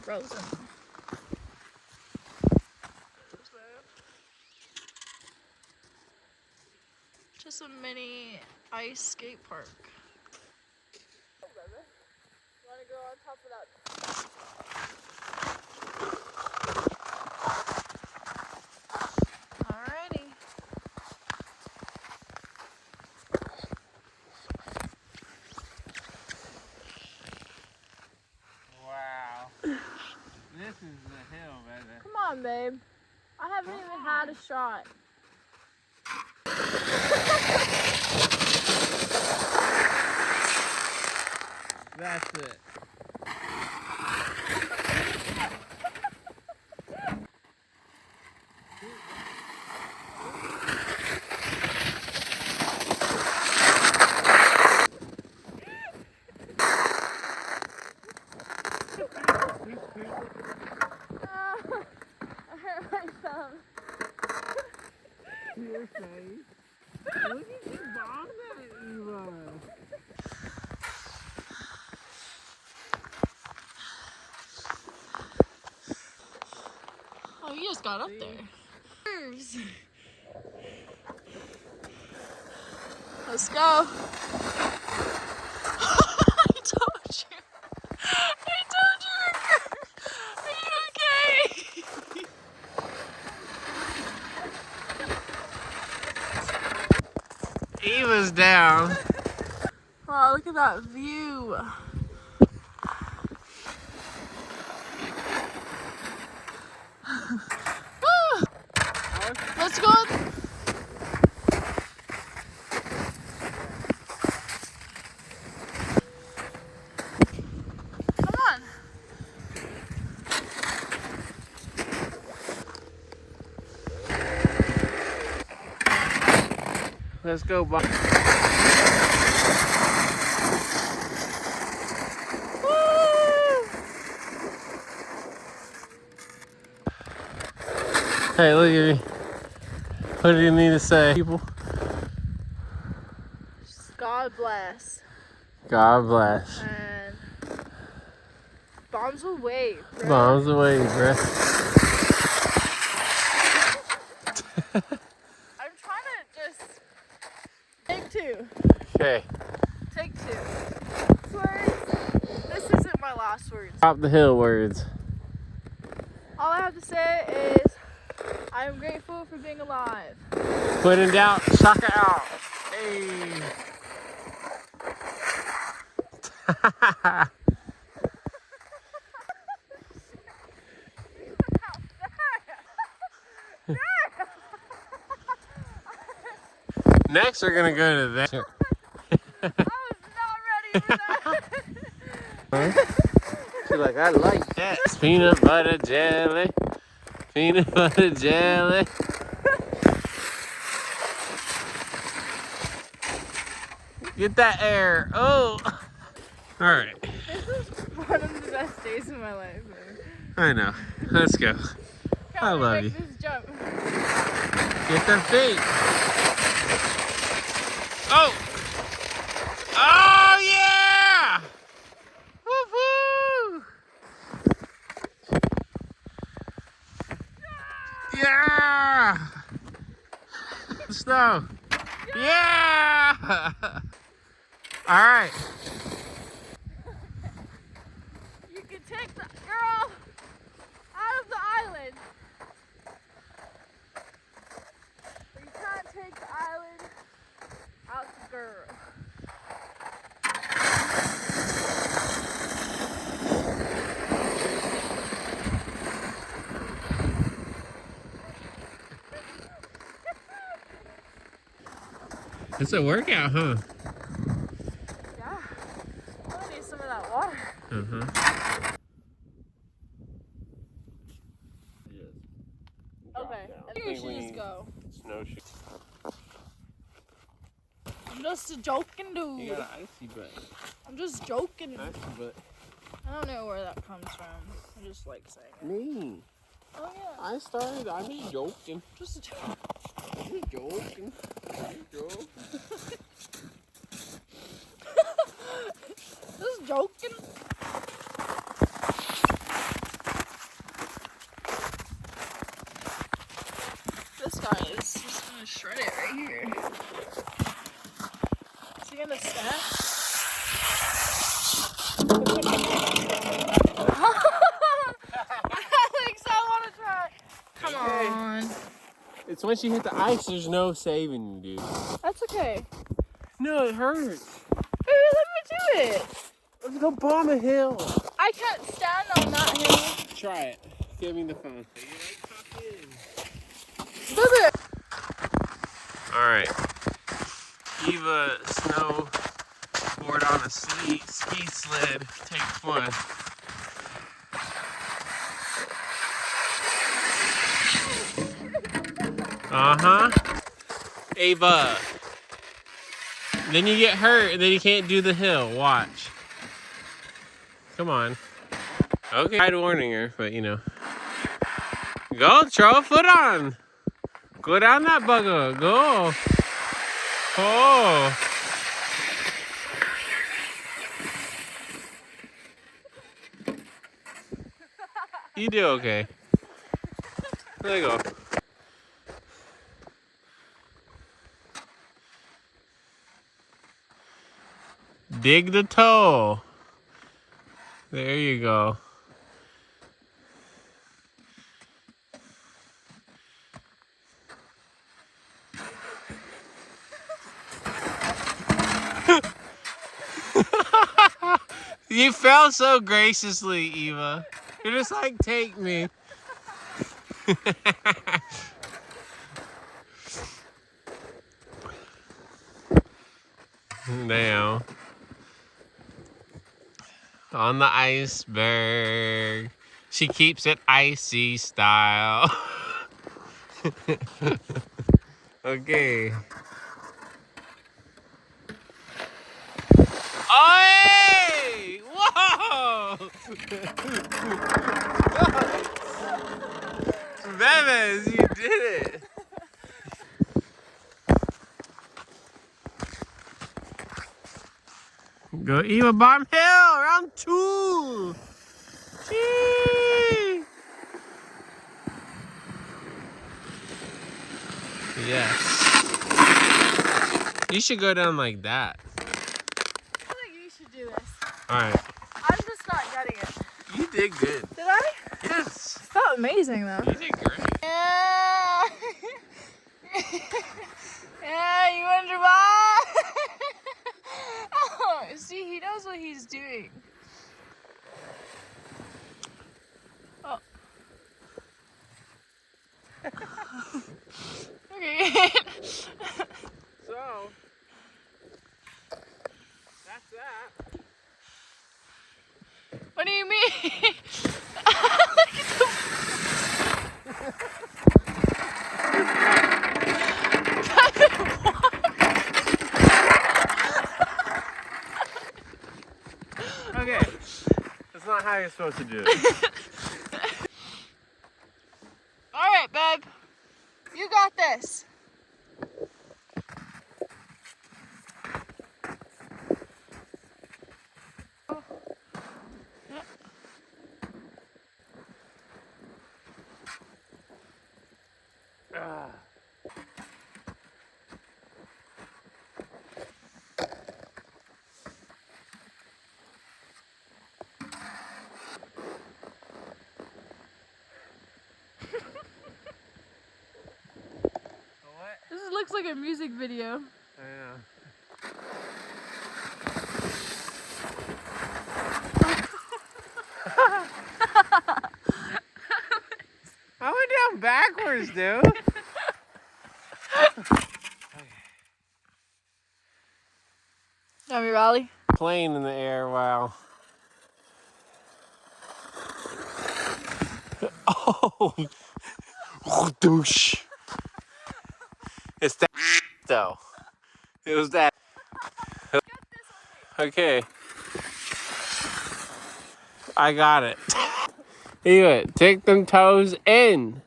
frozen. Just a mini ice skate park. Want to go on top of that? Alrighty. Wow. This is the hill, baby. Come on, babe. I haven't even had a shot. That's it. I hurt myself. Your face. Look at you bomb that, Eva. Oh, you just got up there. Let's go. I told you. Are you okay? Eva's down. Wow, look at that view. Let's go. Come on. Let's go, Bob. Hey, look at me. What do you need to say, people? God bless. God bless. And bombs away, bro. Bombs away, bruh. I'm trying to just take two. Okay. Take two. Words. This isn't my last words. Top the hill words. All I have to say is I am grateful for being alive. When in doubt, sucker out. Hey. Next, we're gonna go to that. I was not ready for that. She's like, I like that. Peanut butter jelly. Peanut butter jelly. Get that air. Oh. All right. This is one of the best days of my life. I know. Let's go. I love you. This jump. Get them feet. Oh. Oh, yeah. Woo-hoo. Yeah. Snow. Yeah. All right. You can take the girl out of the island. But you can't take the island out the girl. It's a workout, huh? Yeah. I need some of that water. Uh-huh. Okay, I think we should just go. Snowshoe. I'm just a joking dude. You got an icy butt. I'm just joking. Icy butt. I don't know where that comes from. I just like saying it. Me. Oh yeah. I started. I'm just joking. Just a joke. I'm just joking. I'm joking. Just joking. Alex, I want to try. Come on. It's once you hit the ice, there's no saving you, dude. That's okay. No, it hurts. Baby, let me do it. Let's go bomb a hill. I can't stand on that hill. Try it. Give me the phone. Baby. All right. Eva snowboard on a ski sled. Take one. Uh-huh. Ava. Then you get hurt and then you can't do the hill. Watch. Come on. Okay. I tried warning her, but you know. Go, throw a foot on. Go down that bugger. Go. Oh. You do okay. There you go. Dig the toe. There you go. You fell so graciously, Eva. You're just like, take me. Now, on the iceberg. She keeps it icy style. Okay. Hey! Whoa! Bebes, you did it. Go Eva Bomb Hill, round 2. Gee. Yes. You should go down like that. I think you should do this. Alright. I'm just not getting it. You did good. Did I? Yes. It felt amazing though. You did great. Yeah. Yeah, you wonder why? Oh, see, he knows what he's doing. Oh. Okay. So, that's that. What do you mean? Okay. That's not how you're supposed to do it. All right, babe. You got this. This looks like a music video. I know. I went down backwards, dude. Let me rally. Plane in the air, wow. Oh, douche. It's that though. It was that. Okay. I got it. Anyway, take them toes in.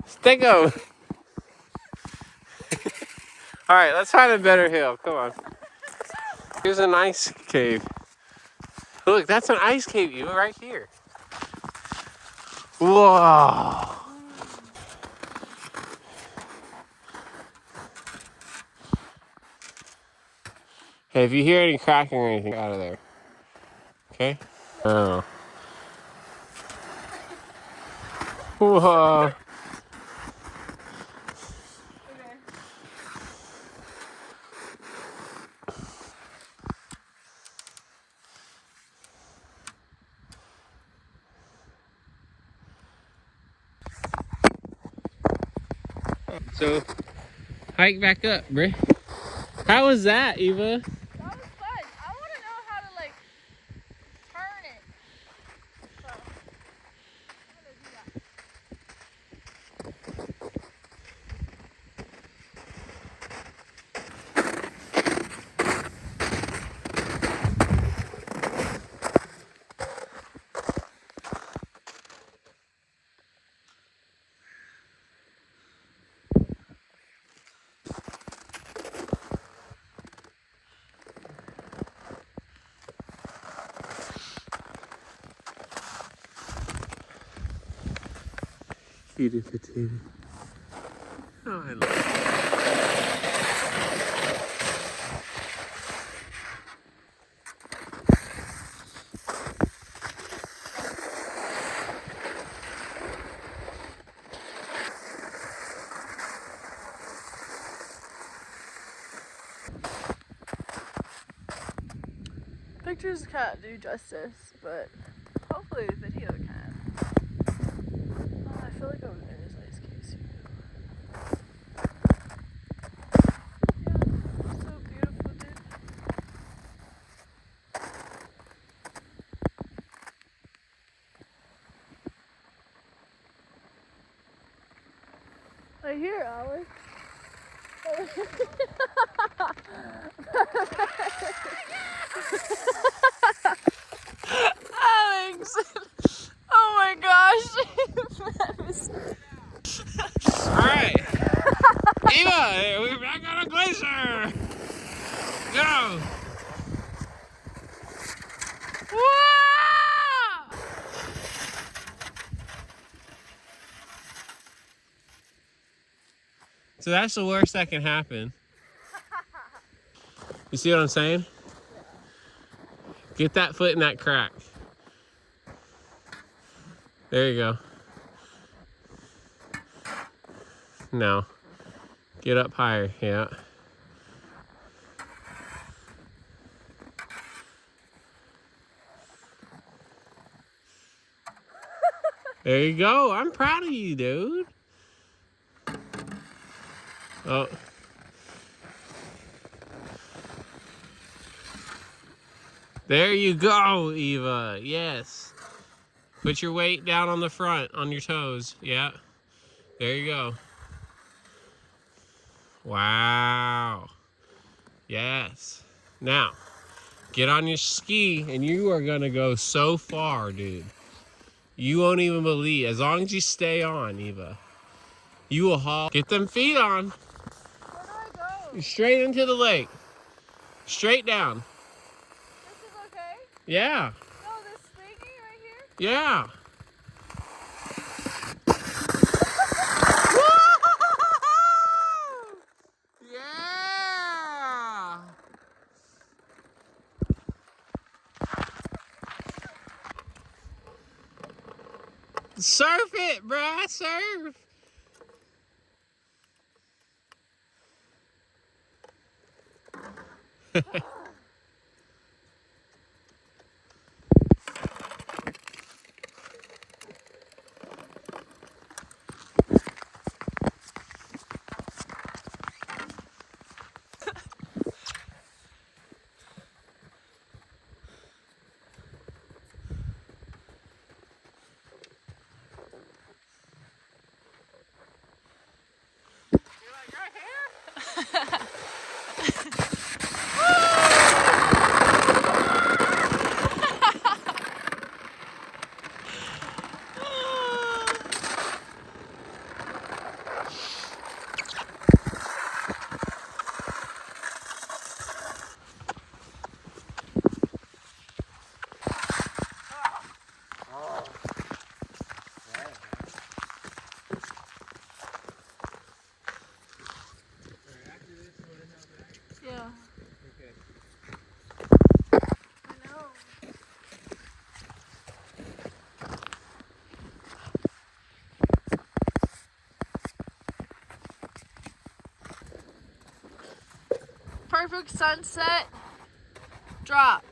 Stick them. All right, let's find a better hill. Come on. Here's an ice cave. Look, that's an ice cave, Eva, right here. Whoa. Hey, if you hear any cracking or anything, out of there. Okay? Oh. Whoa. Okay. So, hike back up, bruh. How was that, Eva? That was fun. I want to know how to like turn it. So, I'm gonna do that. Cutie potato. Oh, I love it. Pictures can't do justice, but hopefully the video can. Oh, I feel like over there is ice cubes too. Yeah, so beautiful, dude. Right here, Alex. Alex! Oh my gosh! Alright. Eva, we're back on a glacier. Go. Wow! So that's the worst that can happen. You see what I'm saying? Get that foot in that crack. There you go. No. Get up higher, yeah. There you go. I'm proud of you, dude. Oh. There you go, Eva. Yes. Put your weight down on the front, on your toes. Yeah. There you go. Wow. Yes. Now, get on your ski, and you are going to go so far, dude. You won't even believe. As long as you stay on, Eva, you will haul. Get them feet on. Where do I go? Straight into the lake. Straight down. This is okay? Yeah. No, this thingy right here? Yeah. Yeah. Surf it, bruh. Surf. You're like, right here? perfect sunset. Drop.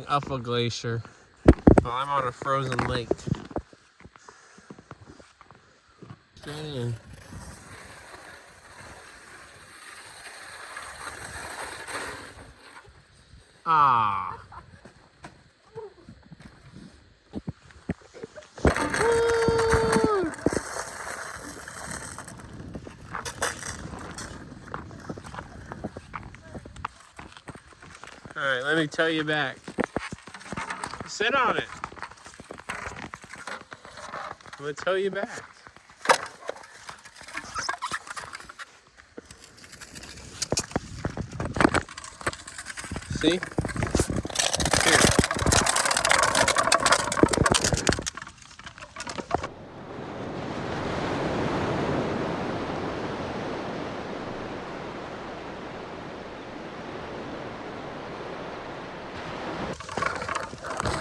Up a glacier while I'm on a frozen lake. Straight in. Ah. All right, let me tow you back. Sit on it. I'm gonna tow you back. See?